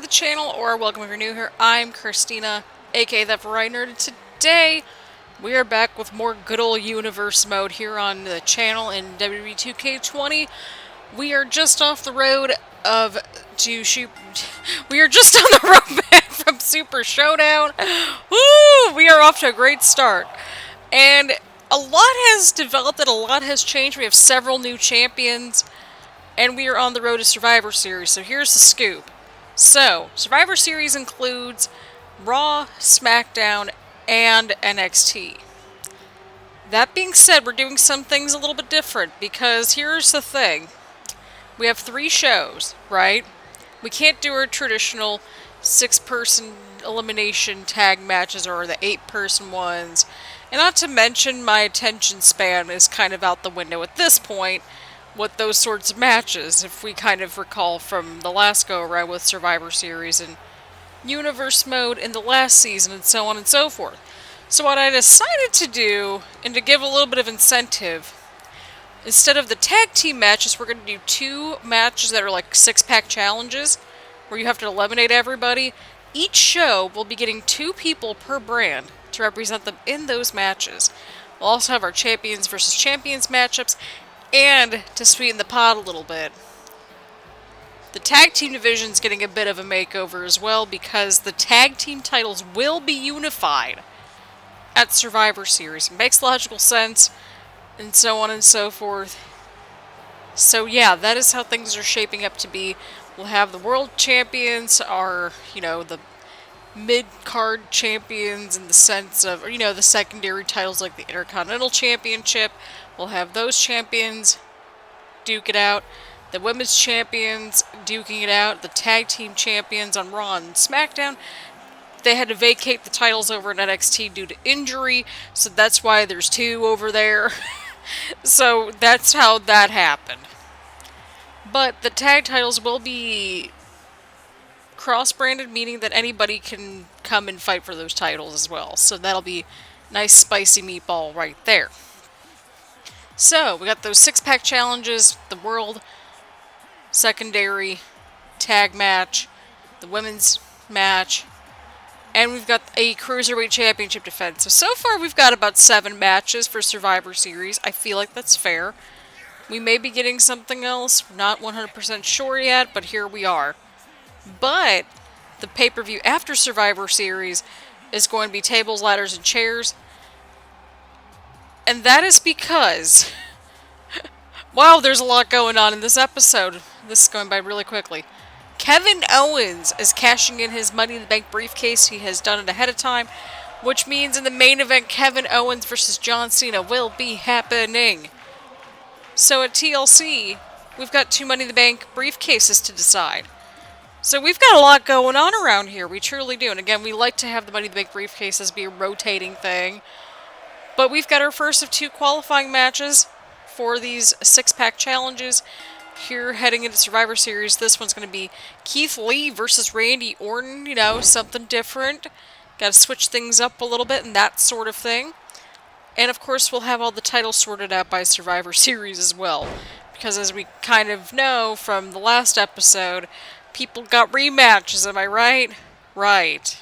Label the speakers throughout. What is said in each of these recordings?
Speaker 1: the channel, or welcome if you're new here. I'm Christina, aka The Variety Nerd, and today we are back with more good old universe mode here on the channel in WWE 2K20. We are just off the road of we are just on the road back from Super Showdown. Woo! We are off to a great start. And a lot has developed and a lot has changed. We have several new champions. And we are on the road to Survivor Series, so here's the scoop. So, Survivor Series includes Raw, Smackdown, and NXT. That being said, we're doing some things a little bit different, because here's the thing. We have 3 shows, right? We can't do our traditional 6-person elimination tag matches or the 8-person ones. And not to mention, my attention span is kind of out the window at this point with those sorts of matches, if we kind of recall from the last go-around with Survivor Series and Universe Mode in the last season and so on and so forth. So what I decided to do, and to give a little bit of incentive, instead of the tag team matches, we're going to do 2 matches that are like 6-pack challenges, where you have to eliminate everybody. Each show will be getting 2 people per brand to represent them in those matches. We'll also have our champions versus champions matchups, and to sweeten the pot a little bit, the tag team division is getting a bit of a makeover as well, because the tag team titles will be unified at Survivor Series. It makes logical sense, and so on and so forth. So yeah, that is how things are shaping up to be. We'll have the world champions, our, the mid-card champions in the sense of, the secondary titles like the Intercontinental Championship. We'll have those champions duke it out. The women's champions duking it out. The tag team champions on Raw and Smackdown. They had to vacate the titles over in NXT due to injury, so that's why there's 2 over there. So that's how that happened. But the tag titles will be cross-branded, meaning that anybody can come and fight for those titles as well. So that'll be nice spicy meatball right there. So, we got those 6-pack challenges, the world, secondary, tag match, the women's match, and we've got a Cruiserweight Championship defense. So far we've got about 7 matches for Survivor Series. I feel like that's fair. We may be getting something else, not 100% sure yet, but here we are. But the pay-per-view after Survivor Series is going to be tables, ladders, and chairs. And that is because, wow, there's a lot going on in this episode. This is going by really quickly. Kevin Owens is cashing in his Money in the Bank briefcase. He has done it ahead of time, which means in the main event, Kevin Owens versus John Cena will be happening. So at TLC, we've got 2 Money in the Bank briefcases to decide. So we've got a lot going on around here. We truly do. And again, we like to have the Money in the Bank briefcases be a rotating thing. But we've got our first of 2 qualifying matches for these 6-pack challenges here heading into Survivor Series. This one's going to be Keith Lee versus Randy Orton. Something different. Got to switch things up a little bit and that sort of thing. And of course, we'll have all the titles sorted out by Survivor Series as well. Because as we kind of know from the last episode, people got rematches, am I right? Right.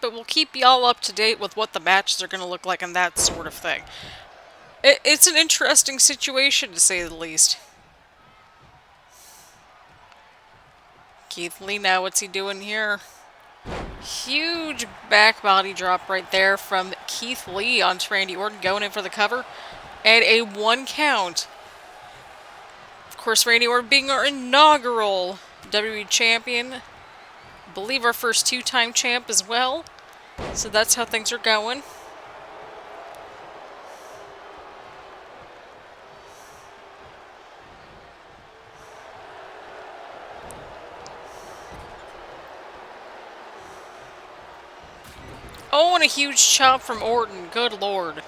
Speaker 1: But we'll keep y'all up to date with what the matches are going to look like and that sort of thing. It's an interesting situation, to say the least. Keith Lee now, what's he doing here? Huge back body drop right there from Keith Lee onto Randy Orton, going in for the cover. And a 1 count. Of course, Randy Orton being our inaugural WWE Champion. I believe our first 2-time champ as well. So that's how things are going. Oh, and a huge chop from Orton. Good lord.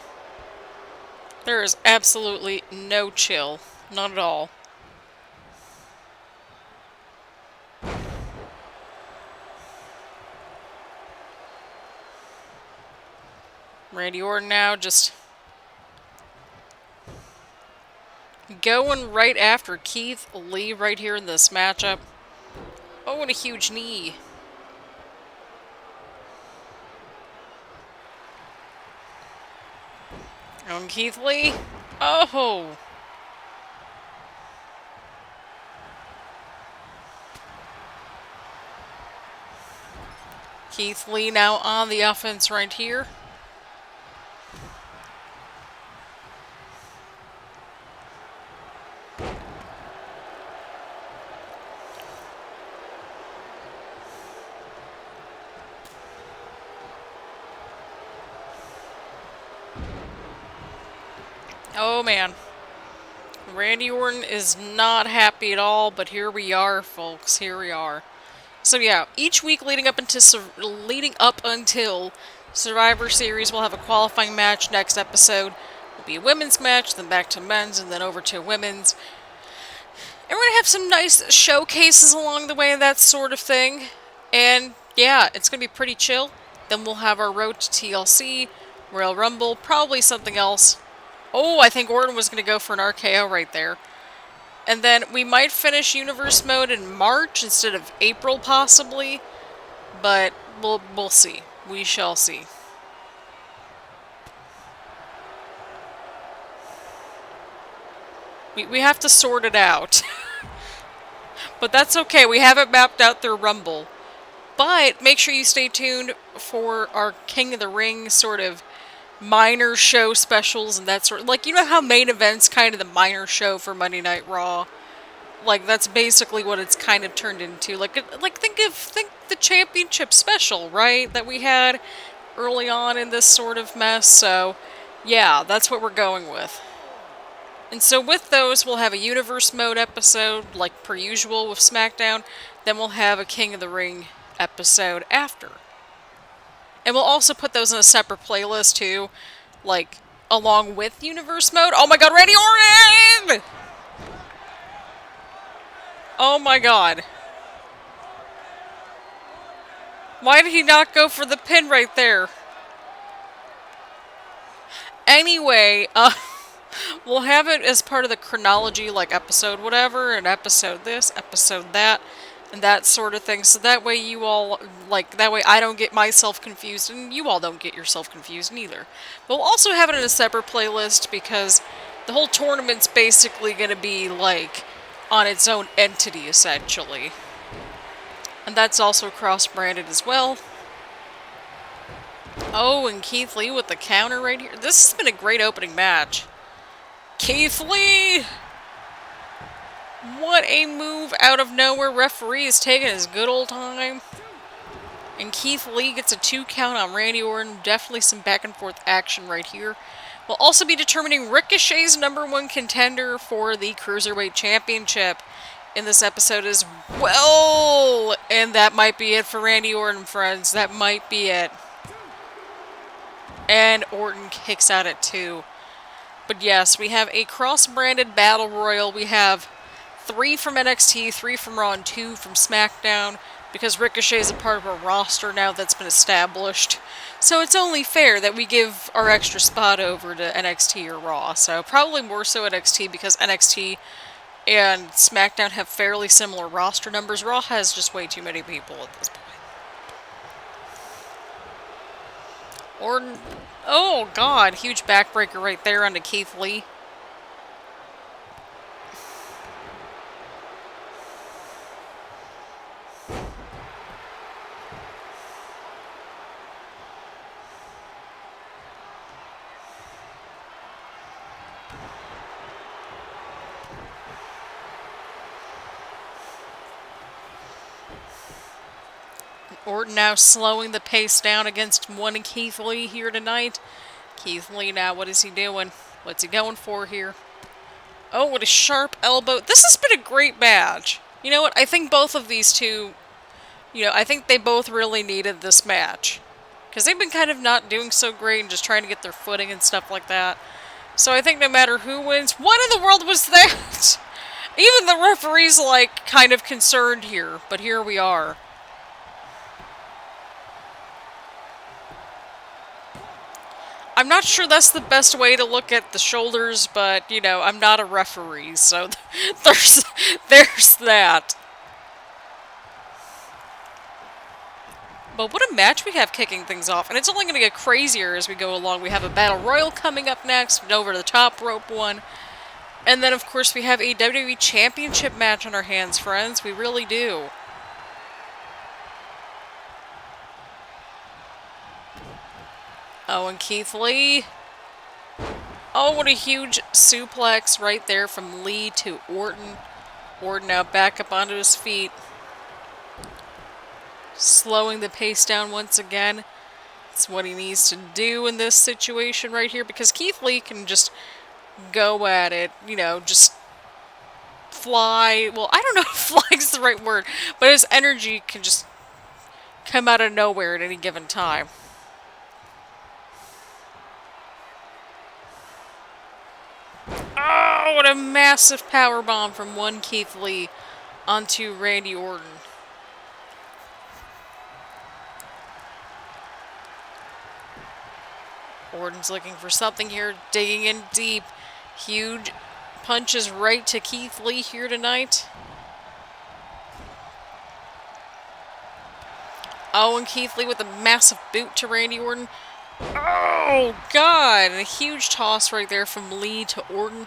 Speaker 1: There is absolutely no chill. Not at all. Randy Orton now just going right after Keith Lee right here in this matchup. Oh, and a huge knee. On Keith Lee. Oh! Keith Lee now on the offense right here. Oh man. Randy Orton is not happy at all, but here we are, folks. Here we are. So yeah, each week leading up until Survivor Series, we'll have a qualifying match. Next episode will be a women's match, then back to men's, and then over to women's. And we're gonna have some nice showcases along the way, that sort of thing. And yeah, it's gonna be pretty chill. Then we'll have our road to TLC, Royal Rumble, probably something else. Oh, I think Orton was gonna go for an RKO right there. And then we might finish Universe Mode in March instead of April, possibly. But we'll see. We shall see. We have to sort it out. But that's okay. We have it mapped out through Rumble. But make sure you stay tuned for our King of the Ring sort of minor show specials and that sort of, like, you know how main event's kind of the minor show for Monday Night Raw? Like, that's basically what it's kind of turned into. Like think the championship special, right? That we had early on in this sort of mess. So, yeah, that's what we're going with. And so with those, we'll have a Universe Mode episode, like per usual with Smackdown. Then we'll have a King of the Ring episode after. And we'll also put those in a separate playlist, too. Like, along with Universe Mode. Oh my god, Randy Orton! Oh my god. Why did he not go for the pin right there? Anyway, we'll have it as part of the chronology, like episode whatever, and episode this, episode that, and that sort of thing. So that way you all, like, that way I don't get myself confused, and you all don't get yourself confused neither. But we'll also have it in a separate playlist, because the whole tournament's basically going to be, like, on its own entity, essentially. And that's also cross-branded as well. Oh, and Keith Lee with the counter right here. This has been a great opening match. Keith Lee! What a move out of nowhere. Referee is taking his good old time. And Keith Lee gets a 2 count on Randy Orton. Definitely some back and forth action right here. We'll also be determining Ricochet's #1 contender for the Cruiserweight Championship in this episode as well. And that might be it for Randy Orton, friends. That might be it. And Orton kicks out at 2. But yes, we have a cross-branded Battle Royal. We have 3 from NXT, 3 from Raw, and 2 from Smackdown. Because Ricochet is a part of a roster now that's been established. So it's only fair that we give our extra spot over to NXT or Raw. So probably more so NXT, because NXT and Smackdown have fairly similar roster numbers. Raw has just way too many people at this point. Orton. Oh god, huge backbreaker right there onto Keith Lee. Orton now slowing the pace down against one Keith Lee here tonight. Keith Lee now, what is he doing? What's he going for here? Oh, what a sharp elbow. This has been a great match. You know what? I think both of these two, I think they both really needed this match. Because they've been kind of not doing so great and just trying to get their footing and stuff like that. So I think no matter who wins, what in the world was that? Even the referee's, like, kind of concerned here. But here we are. I'm not sure that's the best way to look at the shoulders, but, you know, I'm not a referee, so there's that. But what a match we have kicking things off, and it's only going to get crazier as we go along. We have a Battle Royal coming up next, an over the top rope one. And then, of course, we have a WWE Championship match on our hands, friends. We really do. Oh, and Keith Lee. Oh, what a huge suplex right there from Lee to Orton. Orton now back up onto his feet. Slowing the pace down once again. It's what he needs to do in this situation right here, because Keith Lee can just go at it, you know, just fly. Well, I don't know if flying's the right word, but his energy can just come out of nowhere at any given time. Oh, what a massive powerbomb from one Keith Lee onto Randy Orton. Orton's looking for something here, digging in deep. Huge punches right to Keith Lee here tonight. Oh, and Keith Lee with a massive boot to Randy Orton. Oh, God! And a huge toss right there from Lee to Orton.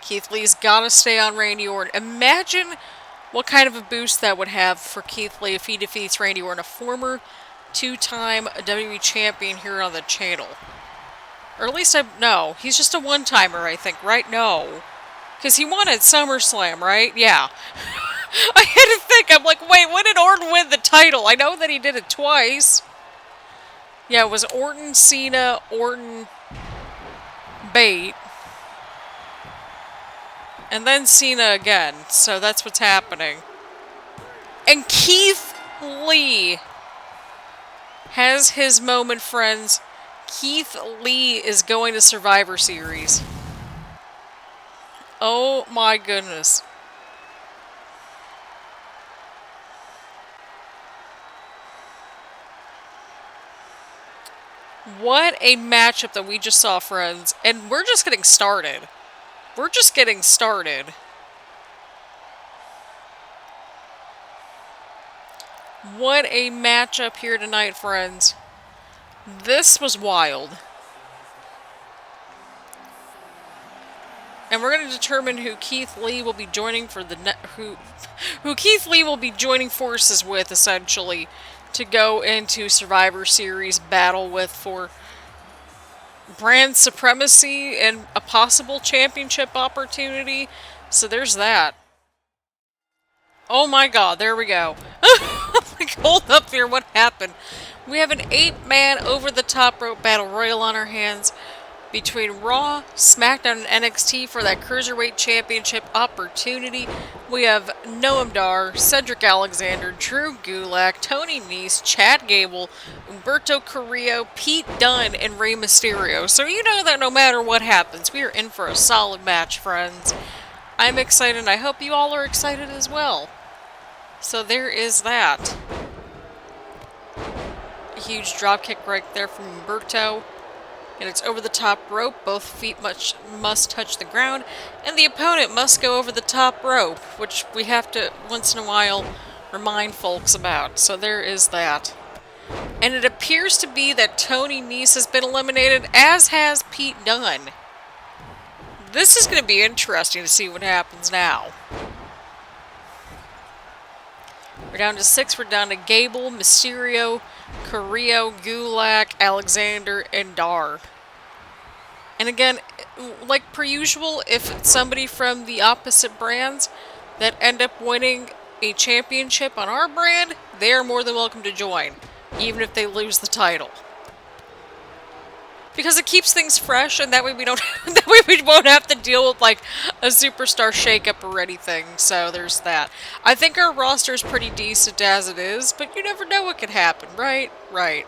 Speaker 1: Keith Lee's got to stay on Randy Orton. Imagine what kind of a boost that would have for Keith Lee if he defeats Randy Orton, a former two-time WWE Champion here on the channel. Or at least no, he's just a one-timer, I think, right? No. Because he won at SummerSlam, right? Yeah. I had to think, I'm like, wait, when did Orton win the title? I know that he did it twice. Yeah, it was Orton, Cena, Orton, Bate. And then Cena again, so that's what's happening. And Keith Lee has his moment, friends. Keith Lee is going to Survivor Series. Oh my goodness. What a matchup that we just saw, friends. And we're just getting started. We're just getting started. What a matchup here tonight, friends. This was wild. And we're going to determine who Keith Lee will be joining for the who Keith Lee will be joining forces with, essentially, to go into Survivor Series battle with for brand supremacy and a possible championship opportunity. So there's that. Oh my God, there we go. Like, hold up here, what happened? We have an 8-man over-the-top rope battle royal on our hands between Raw, Smackdown, and NXT for that Cruiserweight Championship opportunity. We have Noam, Cedric Alexander, Drew Gulak, Tony Nese, Chad Gable, Humberto Carrillo, Pete Dunne, and Rey Mysterio. So you know that no matter what happens, we are in for a solid match, friends. I'm excited, and I hope you all are excited as well. So there is that. A huge dropkick right there from Humberto. And it's over the top rope. Both feet must touch the ground. And the opponent must go over the top rope, which we have to, once in a while, remind folks about. So there is that. And it appears to be that Tony Nese has been eliminated, as has Pete Dunne. This is going to be interesting to see what happens now. We're down to 6. We're down to Gable, Mysterio, Carrillo, Gulak, Alexander, and Dar. And again, like per usual, if it's somebody from the opposite brands that end up winning a championship on our brand, they are more than welcome to join, even if they lose the title. Because it keeps things fresh, and that way we don't that way we won't have to deal with like a superstar shakeup or anything. So there's that. I think our roster is pretty decent as it is, but you never know what could happen, right? Right.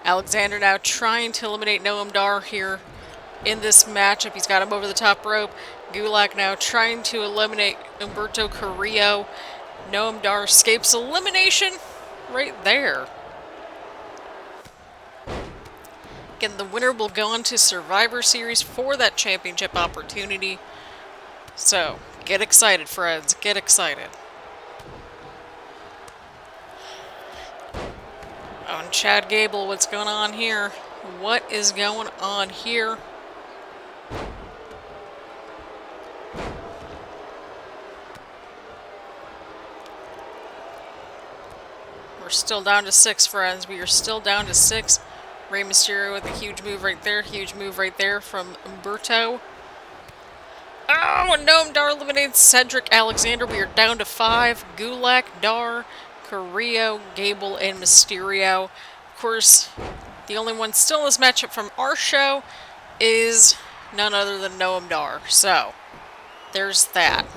Speaker 1: Alexander now trying to eliminate Noam here in this matchup. He's got him over the top rope. Gulak now trying to eliminate Humberto Carrillo. Noam escapes elimination right there. week, and the winner will go on to Survivor Series for that championship opportunity. So, get excited, friends. Get excited. Oh, and Chad Gable, what's going on here? What is going on here? We're still down to 6, friends. We are still down to 6. Rey Mysterio with a huge move right there. Huge move right there from Humberto. Oh, and Noam Dar eliminates Cedric Alexander. We are down to 5. Gulak, Dar, Carrillo, Gable, and Mysterio. Of course, the only one still in this matchup from our show is none other than Noam Dar. So, there's that.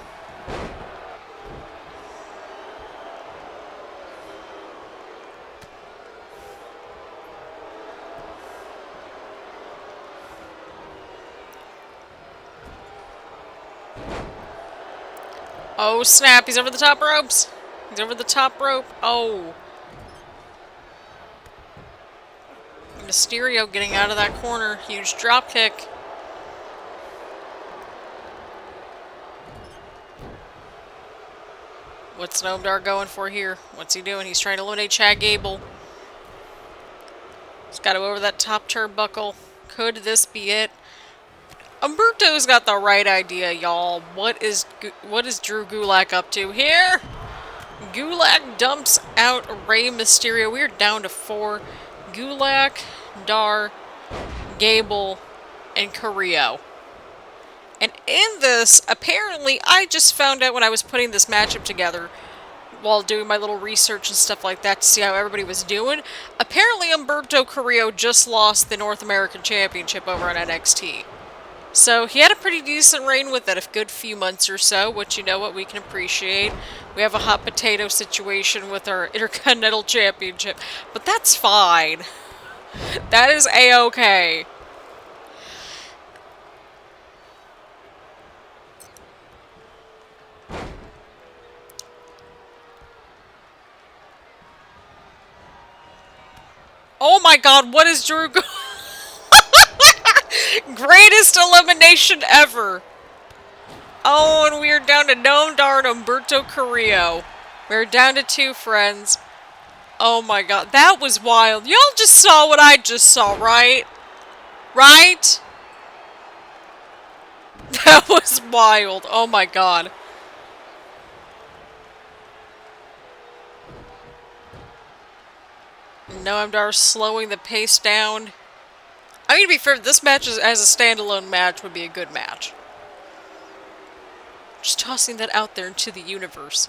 Speaker 1: Oh, snap. He's over the top ropes. He's over the top rope. Oh. Mysterio getting out of that corner. Huge drop kick. What's Noam Dar going for here? What's he doing? He's trying to eliminate Chad Gable. He's got to go over that top turnbuckle. Could this be it? Humberto's got the right idea, y'all. What is Drew Gulak up to here? Gulak dumps out Rey Mysterio. We're down to 4. Gulak, Dar, Gable, and Carrillo. And in this, apparently, I just found out when I was putting this matchup together, while doing my little research and stuff like that to see how everybody was doing, apparently Humberto Carrillo just lost the North American Championship over on NXT. So he had a pretty decent reign with it, a good few months or so, which you know what we can appreciate. We have a hot potato situation with our Intercontinental Championship, but that's fine. That is A-okay. Oh my god, what is Drew Greatest elimination ever! Oh, and we are down to Noam Dar and Humberto Carrillo. We're down to 2, friends. Oh my god, that was wild. Y'all just saw what I just saw, right? Right? That was wild. Oh my god. Noam Dar slowing the pace down. I mean, to be fair, this match as a standalone match would be a good match. Just tossing that out there into the universe.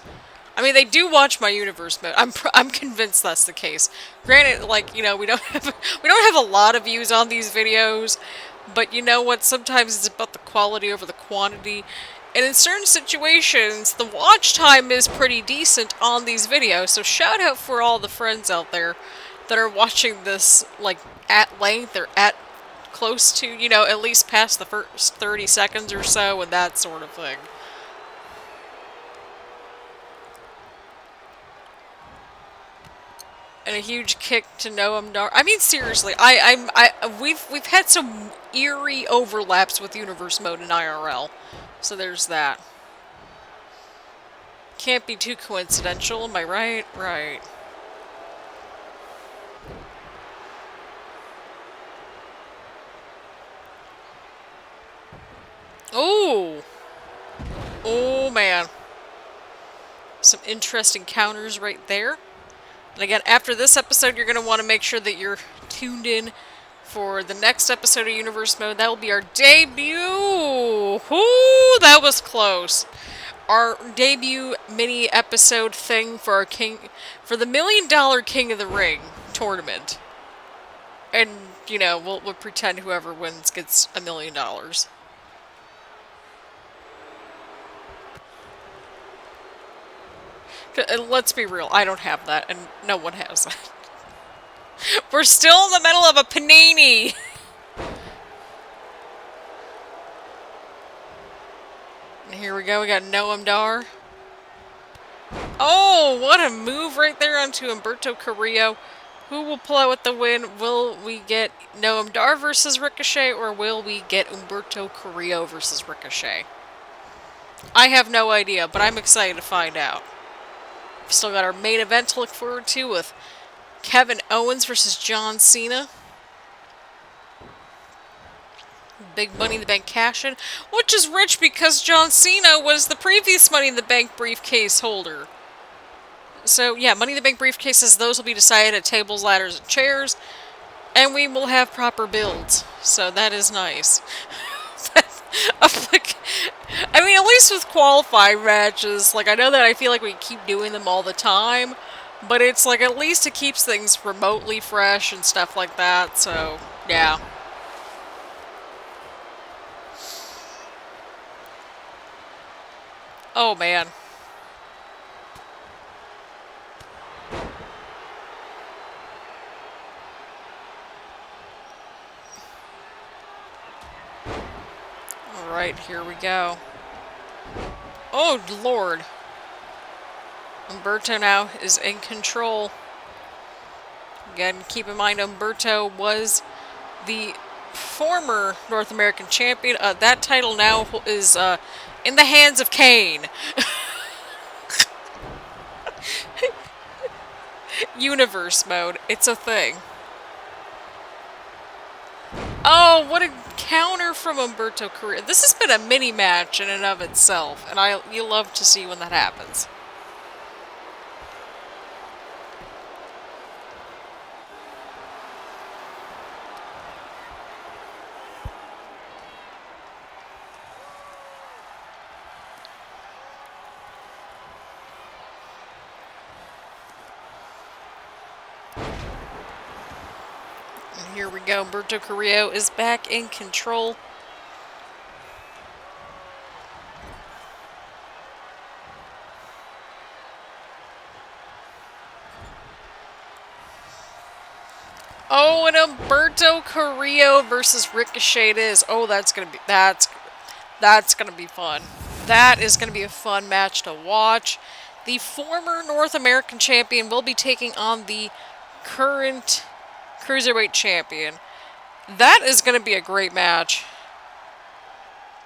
Speaker 1: I mean, they do watch my universe mode. I'm convinced that's the case. Granted, like, you know, we don't have a lot of views on these videos, but you know what? Sometimes it's about the quality over the quantity. And in certain situations, the watch time is pretty decent on these videos. So shout out for all the friends out there that are watching this, like, at length or at close to, you know, at least past the first 30 seconds or so and that sort of thing. And a huge kick to Noam Dar. I mean, seriously, we've had some eerie overlaps with Universe Mode in IRL. So there's that. Can't be too coincidental, am I right? Right. Oh! Oh, man. Some interesting counters right there. And again, after this episode, you're going to want to make sure that you're tuned in for the next episode of Universe Mode. That will be our debut! Ooh, that was close. Our debut mini-episode thing for our for the $1 Million King of the Ring tournament. And, you know, we'll pretend whoever wins gets $1 million. Let's be real, I don't have that, and no one has that. We're still in the middle of a panini! And here we go, we got Noam Dar. Oh, what a move right there onto Humberto Carrillo. Who will pull out with the win? Will we get Noam Dar versus Ricochet, or will we get Humberto Carrillo versus Ricochet? I have no idea, but I'm excited to find out. We've still got our main event to look forward to with Kevin Owens versus John Cena. Big Money in the Bank cash-in, which is rich because John Cena was the previous Money in the Bank briefcase holder. So, yeah, Money in the Bank briefcases, those will be decided at tables, ladders, and chairs. And we will have proper builds. So that is nice. I mean, at least with qualifying matches, like, I know that I feel like we keep doing them all the time. But it's like, at least it keeps things remotely fresh and stuff like that. So, yeah. Oh, man. Alright, here we go. Oh, Lord. Humberto now is in control. Again, keep in mind, Humberto was the former North American champion. That title now is in the hands of Kane. Universe mode. It's a thing. Oh, what a counter from Humberto Carrillo. This has been a mini match in and of itself, and you love to see when that happens. Here we go. Humberto Carrillo is back in control. Oh, and Humberto Carrillo versus Ricochet it is. Oh, that's gonna be fun. That is gonna be a fun match to watch. The former North American champion will be taking on the current Cruiserweight champion. That is going to be a great match.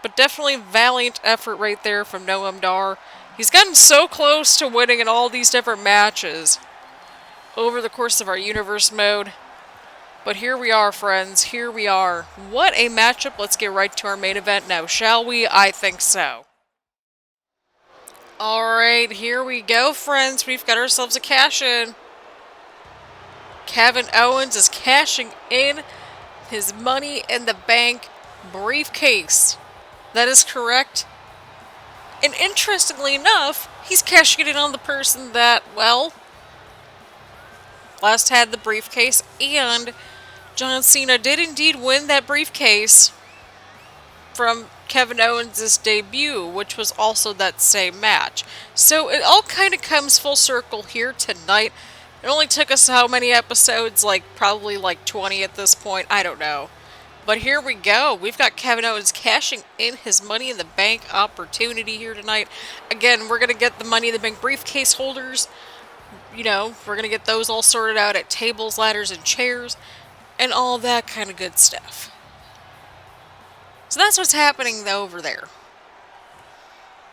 Speaker 1: But definitely valiant effort right there from Noam Dar. He's gotten so close to winning in all these different matches over the course of our universe mode. But here we are, friends. Here we are. What a matchup. Let's get right to our main event now, shall we? I think so. Alright, here we go, friends. We've got ourselves a cash-in. Kevin Owens is cashing in his Money in the Bank briefcase. That is correct. And interestingly enough, he's cashing it in on the person that, well, last had the briefcase, and John Cena did indeed win that briefcase from Kevin Owens' debut, which was also that same match. So it all kind of comes full circle here tonight. It only took us how many episodes? Like, probably like 20 at this point. I don't know. But here we go. We've got Kevin Owens cashing in his Money in the Bank opportunity here tonight. Again, we're going to get the Money in the Bank briefcase holders. You know, we're going to get those all sorted out at tables, ladders, and chairs. And all that kind of good stuff. So that's what's happening over there.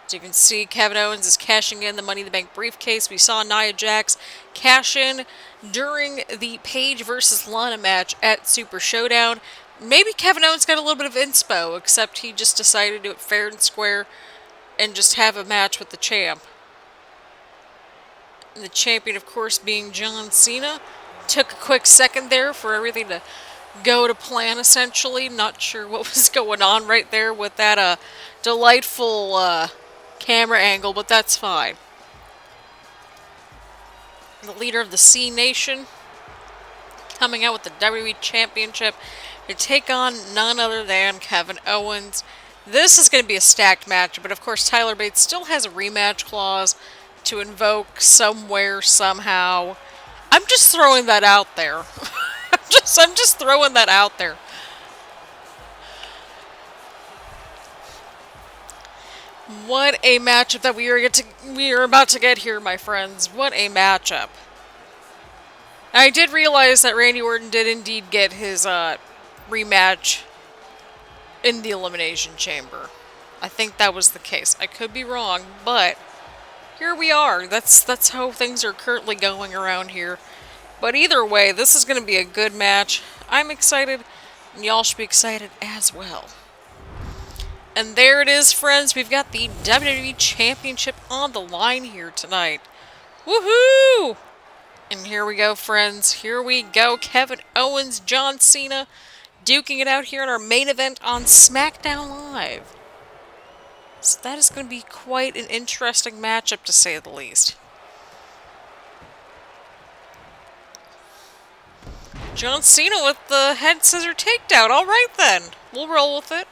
Speaker 1: As you can see, Kevin Owens is cashing in the Money in the Bank briefcase. We saw Nia Jax cash in during the Paige versus Lana match at Super Showdown. Maybe Kevin Owens got a little bit of inspo, except he just decided to do it fair and square and just have a match with the champ. And the champion, of course, being John Cena. Took a quick second there for everything to go to plan, essentially. Not sure what was going on right there with that delightful camera angle, but that's fine. The leader of the C Nation coming out with the WWE Championship to take on none other than Kevin Owens. This is going to be a stacked match, but of course Tyler Bates still has a rematch clause to invoke somewhere, somehow. I'm just throwing that out there. I'm just throwing that out there. What a matchup that we are about to get here, my friends. What a matchup. I did realize that Randy Orton did indeed get his rematch in the Elimination Chamber. I think that was the case. I could be wrong, but here we are. That's how things are currently going around here. But either way, this is going to be a good match. I'm excited, and y'all should be excited as well. And there it is, friends. We've got the WWE Championship on the line here tonight. Woohoo! And here we go, friends. Here we go. Kevin Owens, John Cena, duking it out here in our main event on Smackdown Live. So that is going to be quite an interesting matchup, to say the least. John Cena with the head scissor takedown. All right, then. We'll roll with it.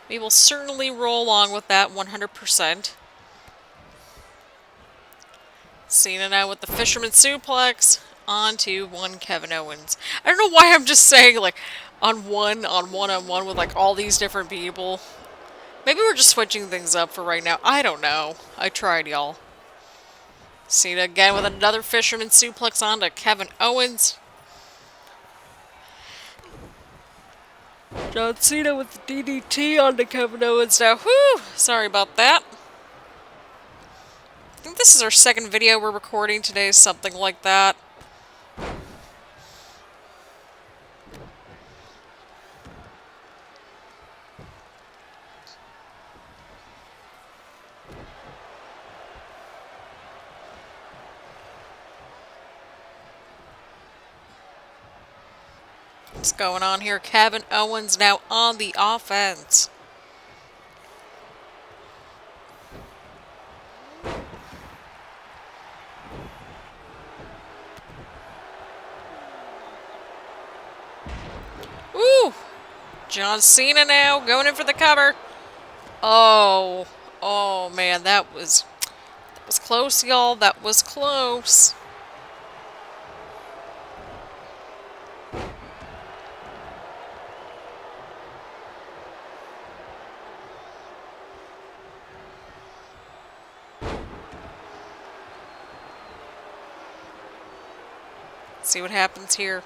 Speaker 1: We will certainly roll along with that 100%. Cena now with the fisherman suplex. On to one Kevin Owens. I don't know why I'm just saying, like, on one-on-one with, like, all these different people. Maybe we're just switching things up for right now. I don't know. I tried, y'all. Cena again with another fisherman suplex on to Kevin Owens. John Cena with the DDT on to Kevin Owens now. Whew! Sorry about that. I think this is our second video we're recording today, something like that. What's going on here? Kevin Owens now on the offense. Ooh! John Cena now going in for the cover. Oh. Oh, man, that was close, y'all. That was close. See what happens here.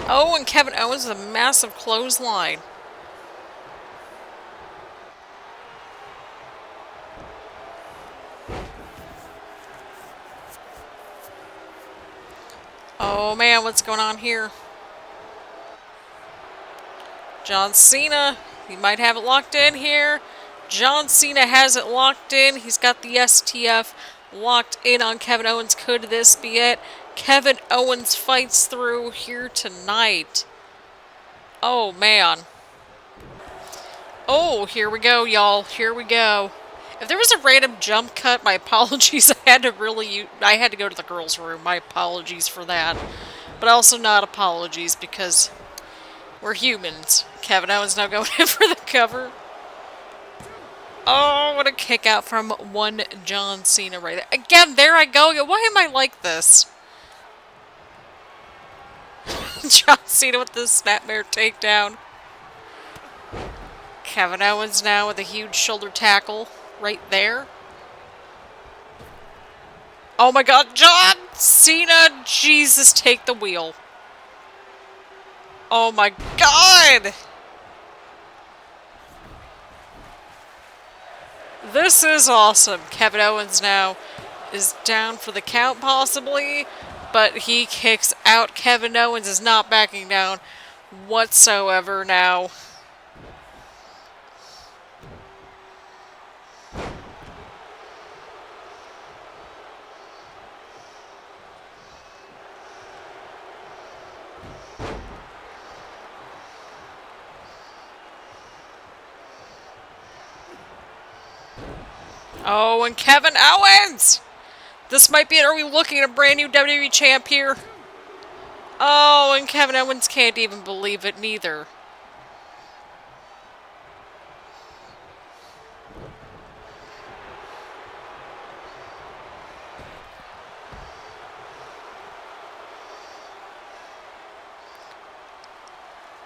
Speaker 1: Oh, and Kevin Owens with a massive clothesline. Oh man, what's going on here? John Cena, he might have it locked in here. John Cena has it locked in. He's got the STF locked in on Kevin Owens. Could this be it? Kevin Owens fights through here tonight. Oh, man. Oh, here we go, y'all. Here we go. If there was a random jump cut, my apologies. I had to go to the girls' room. My apologies for that. But also not apologies because we're humans. Kevin Owens now going in for the cover. Oh, what a kick out from one John Cena right there. Again, there I go. Why am I like this? John Cena with the snapmare takedown. Kevin Owens now with a huge shoulder tackle right there. Oh my god, John Cena! Jesus, take the wheel. Oh my god! This is awesome. Kevin Owens now is down for the count possibly, but he kicks out. Kevin Owens is not backing down whatsoever now. Oh, and Kevin Owens! This might be it. Are we looking at a brand new WWE champ here? Oh, and Kevin Owens can't even believe it neither.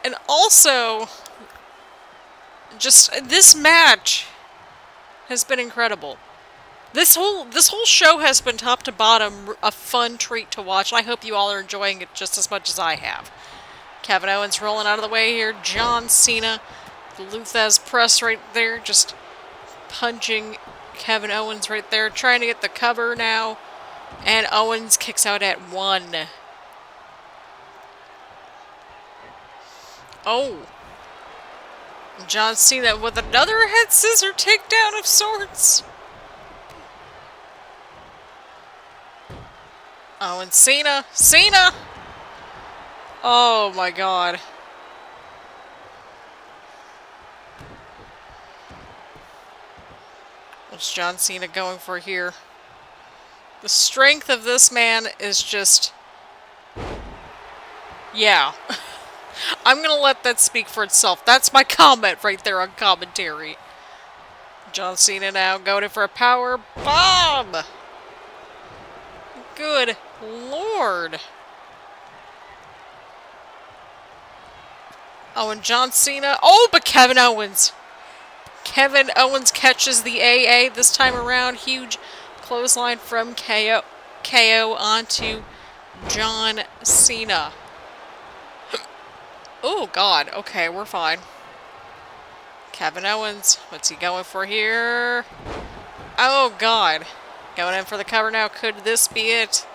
Speaker 1: And also, just this match has been incredible. This whole show has been top to bottom a fun treat to watch. I hope you all are enjoying it just as much as I have. Kevin Owens rolling out of the way here. John Cena, the Luthez press right there, just punching Kevin Owens right there, trying to get the cover now. And Owens kicks out at 1. Oh. John Cena with another head scissor takedown of sorts. Oh, and Cena! Cena! Oh my god. What's John Cena going for here? The strength of this man is just... yeah. I'm gonna let that speak for itself. That's my comment right there on commentary. John Cena now going in for a power bomb! Good lord. Oh, and John Cena. Oh, but Kevin Owens. Kevin Owens catches the AA this time around. Huge clothesline from KO onto John Cena. Oh, God. Okay, we're fine. Kevin Owens. What's he going for here? Oh, God. Going in for the cover now. Could this be it?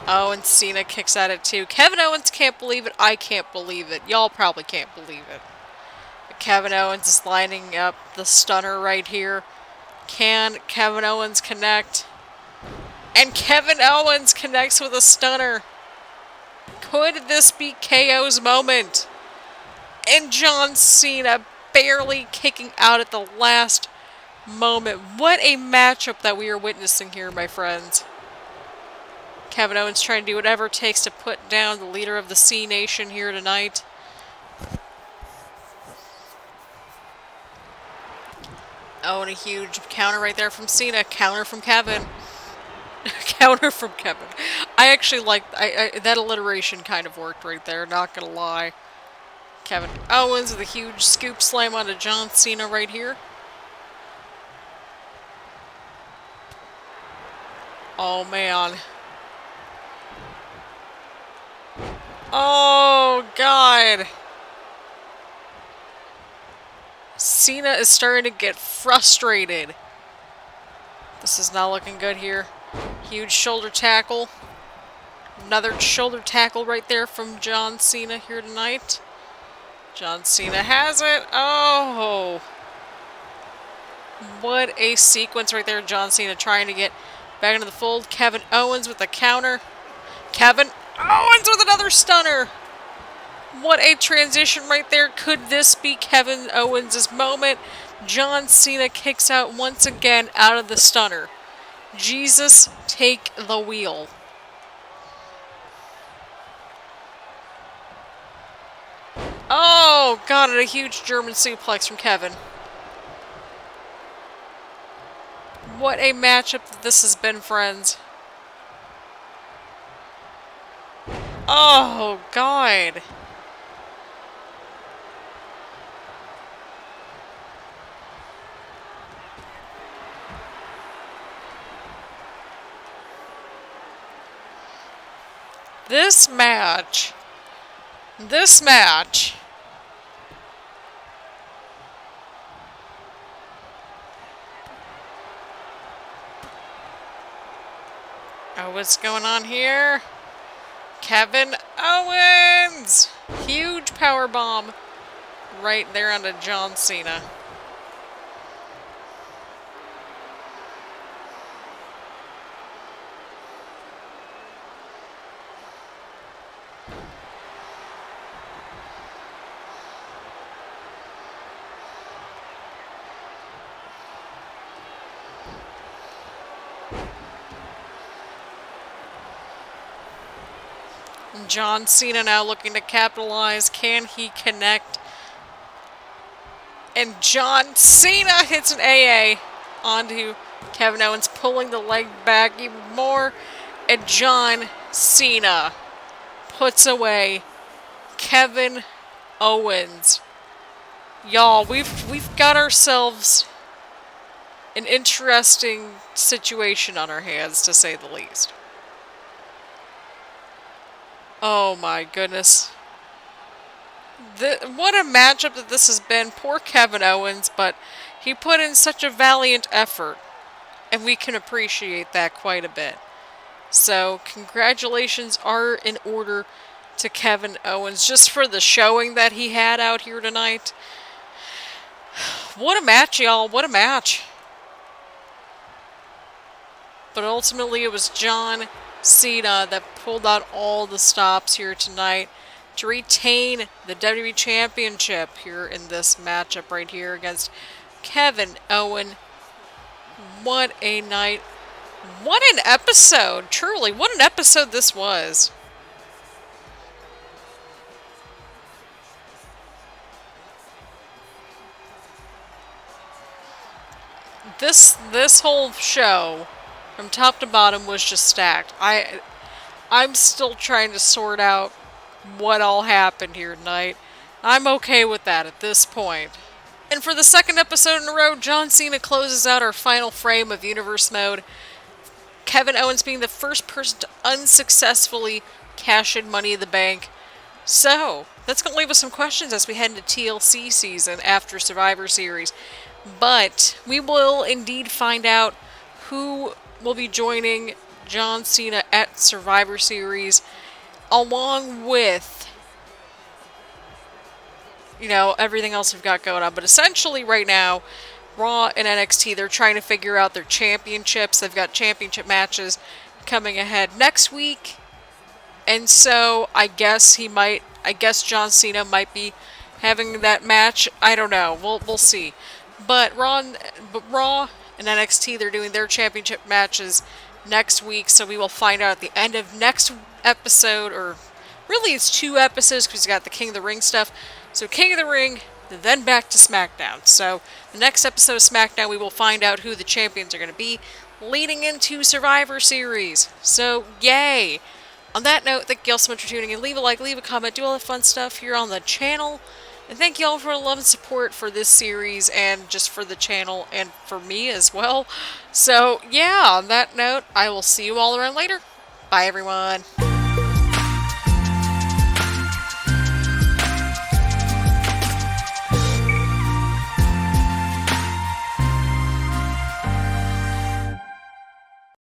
Speaker 1: Oh, and Cena kicks at it too. Kevin Owens can't believe it. I can't believe it. Y'all probably can't believe it. But Kevin Owens is lining up the stunner right here. Can Kevin Owens connect? And Kevin Owens connects with a stunner. Could this be KO's moment? And John Cena barely kicking out at the last moment. What a matchup that we are witnessing here, my friends. Kevin Owens trying to do whatever it takes to put down the leader of the C Nation here tonight. Oh, and a huge counter right there from Cena. Counter from Kevin. Counter from Kevin. I actually like that alliteration kind of worked right there, not gonna lie. Kevin Owens with a huge scoop slam onto John Cena right here. Oh, man. Oh, God. Cena is starting to get frustrated. This is not looking good here. Huge shoulder tackle. Another shoulder tackle right there from John Cena here tonight. John Cena has it. Oh. What a sequence right there. John Cena trying to get back into the fold. Kevin Owens with the counter. Kevin Owens with another stunner. What a transition right there. Could this be Kevin Owens' moment? John Cena kicks out once again out of the stunner. Jesus, take the wheel. Oh, God, and a huge German suplex from Kevin. What a matchup this has been, friends. Oh, God. This match. Oh, what's going on here? Kevin Owens! Huge power bomb right there onto John Cena. John Cena now looking to capitalize. Can he connect? And John Cena hits an AA onto Kevin Owens, pulling the leg back even more. And John Cena puts away Kevin Owens. Y'all, we've got ourselves an interesting situation on our hands, to say the least. Oh my goodness. What a matchup that this has been. Poor Kevin Owens, but he put in such a valiant effort, and we can appreciate that quite a bit. So, congratulations are in order to Kevin Owens, just for the showing that he had out here tonight. What a match, y'all. What a match. But ultimately, it was John Cena that pulled out all the stops here tonight to retain the WWE Championship here in this matchup right here against Kevin Owens. What a night. What an episode. Truly, what an episode this was. This whole show, from top to bottom, was just stacked. I'm still trying to sort out what all happened here tonight. I'm okay with that at this point. And for the second episode in a row, John Cena closes out our final frame of Universe Mode. Kevin Owens being the first person to unsuccessfully cash in Money in the Bank. So, that's going to leave us some questions as we head into TLC season after Survivor Series. But we will indeed find out who will be joining John Cena at Survivor Series, along with, you know, everything else we've got going on. But essentially right now, Raw and NXT, they're trying to figure out their championships. They've got championship matches coming ahead next week. And so I guess John Cena might be having that match. I don't know. We'll see. But Raw and NXT, they're doing their championship matches next week. So we will find out at the end of next episode, or really it's 2 episodes because you got the King of the Ring stuff. So King of the Ring, then back to Smackdown. So the next episode of Smackdown, we will find out who the champions are going to be leading into Survivor Series. So yay! On that note, thank you all so much for tuning in. Leave a like, leave a comment, do all the fun stuff here on the channel. And thank you all for the love and support for this series and just for the channel and for me as well. So yeah, on that note, I will see you all around later. Bye everyone.